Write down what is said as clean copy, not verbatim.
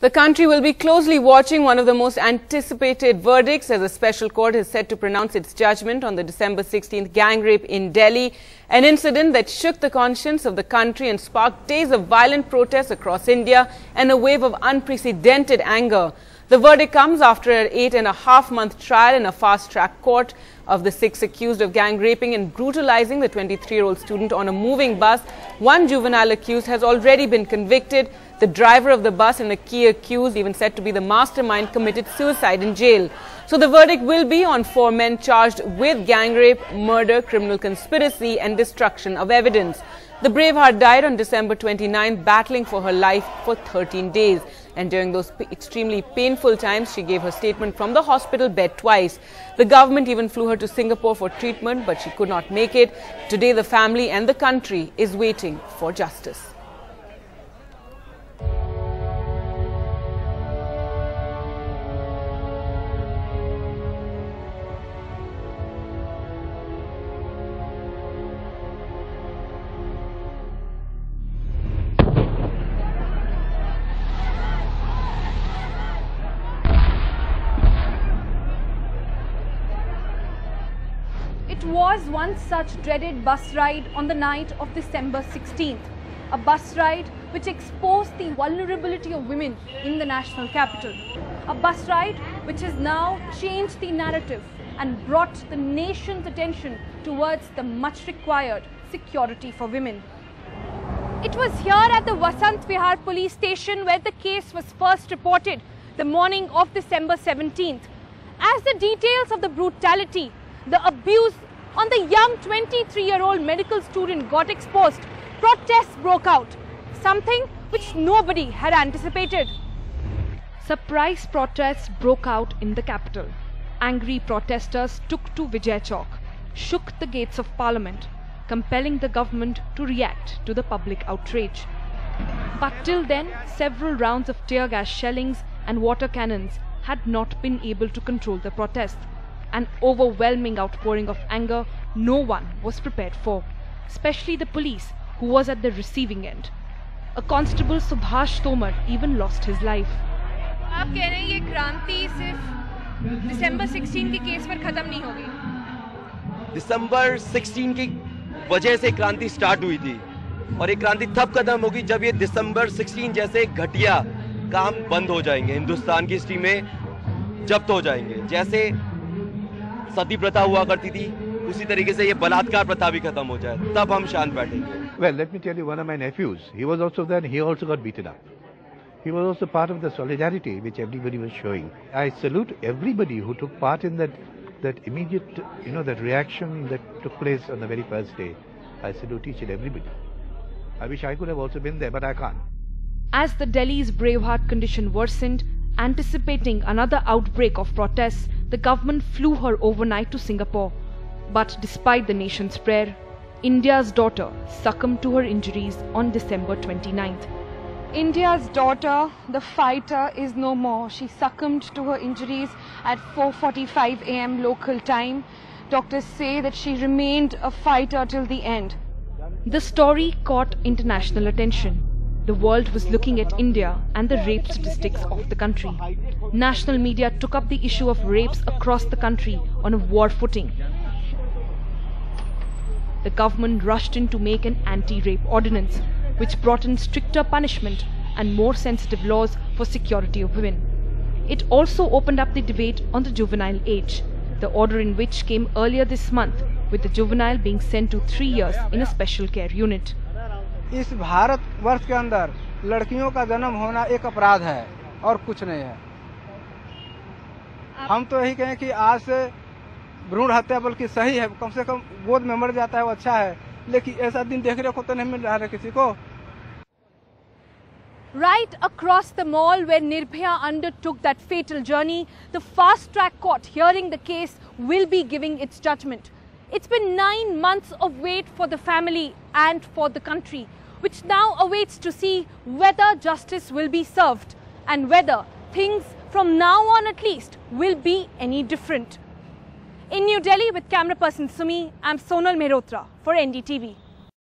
The country will be closely watching one of the most anticipated verdicts as a special court is set to pronounce its judgment on the December 16th gang rape in Delhi, an incident that shook the conscience of the country and sparked days of violent protests across India and a wave of unprecedented anger. The verdict comes after an 8.5-month trial in a fast-track court of the 6 accused of gang raping and brutalizing the 23-year-old student on a moving bus. One juvenile accused has already been convicted. The driver of the bus and a key accused, even said to be the mastermind, committed suicide in jail. So the verdict will be on 4 men charged with gang rape, murder, criminal conspiracy and destruction of evidence. The Braveheart died on December 29, battling for her life for 13 days. And during those extremely painful times, she gave her statement from the hospital bed twice. The government even flew her to Singapore for treatment, but she could not make it. Today, the family and the country is waiting for justice. It was one such dreaded bus ride on the night of December 16th. A bus ride which exposed the vulnerability of women in the national capital. A bus ride which has now changed the narrative and brought the nation's attention towards the much required security for women. It was here at the Vasant Vihar police station where the case was first reported the morning of December 17th. As the details of the brutality, the abuse on the young 23-year-old medical student got exposed, protests broke out, something which nobody had anticipated. Surprise protests broke out in the capital. Angry protesters took to Vijay Chowk, shook the gates of Parliament, compelling the government to react to the public outrage. But till then, several rounds of tear gas shellings and water cannons had not been able to control the protests. An overwhelming outpouring of anger no one was prepared for, especially the police who was at the receiving end. A constable, Subhash Tomar, even lost his life. आप कह रहे हैं ये क्रांति सिर्फ दिसंबर 16 के case पर खत्म नहीं होगी? दिसंबर 16 की वजह से क्रांति स्टार्ट हुई थी और ये क्रांति तब खत्म होगी जब ये दिसंबर 16 जैसे घटिया काम बंद हो जाएंगे, हिंदुस्तान की हिस्ट्री में जब्त हो जाएंगे। जैसे सती प्रथा हुआ करती थी, उसी तरीके से ये बलात्कार प्रथा भी खत्म हो जाए, तब हम शांत बैठेंगे। Well, let me tell you, one of my nephews, he was also there and he also got beaten up. He was also part of the solidarity which everybody was showing. I salute everybody who took part in that immediate, that reaction that took place on the very first day. I salute each and everybody. I wish I could have also been there, but I can't. As the Delhi's Braveheart condition worsened, anticipating another outbreak of protests, the government flew her overnight to Singapore. But despite the nation's prayer, India's daughter succumbed to her injuries on December 29th. India's daughter, the fighter, is no more. She succumbed to her injuries at 4:45 a.m. local time. Doctors say that she remained a fighter till the end. The story caught international attention. The world was looking at India and the rape statistics of the country. National media took up the issue of rapes across the country on a war footing. The government rushed in to make an anti-rape ordinance, which brought in stricter punishment and more sensitive laws for security of women. It also opened up the debate on the juvenile age, the order in which came earlier this month, with the juvenile being sent to 3 years in a special care unit. इस भारत वर्ष के अंदर लड़कियों का जन्म होना एक अपराध है और कुछ नहीं है। हम तो यही कहें कि आज से भ्रूण हत्या बल्कि सही है, कम से कम गोद में मर जाता है वो अच्छा है, लेकिन ऐसा दिन देखने को तो नहीं मिल रहा है किसी को। Right across the mall where Nirbhaya undertook that fatal journey, the fast-track court hearing the case will be giving its judgment. It's been 9 months of wait for the family and for the country, which now awaits to see whether justice will be served and whether things from now on at least will be any different. In New Delhi with camera person Sumi, I'm Sonal Mehrotra for NDTV.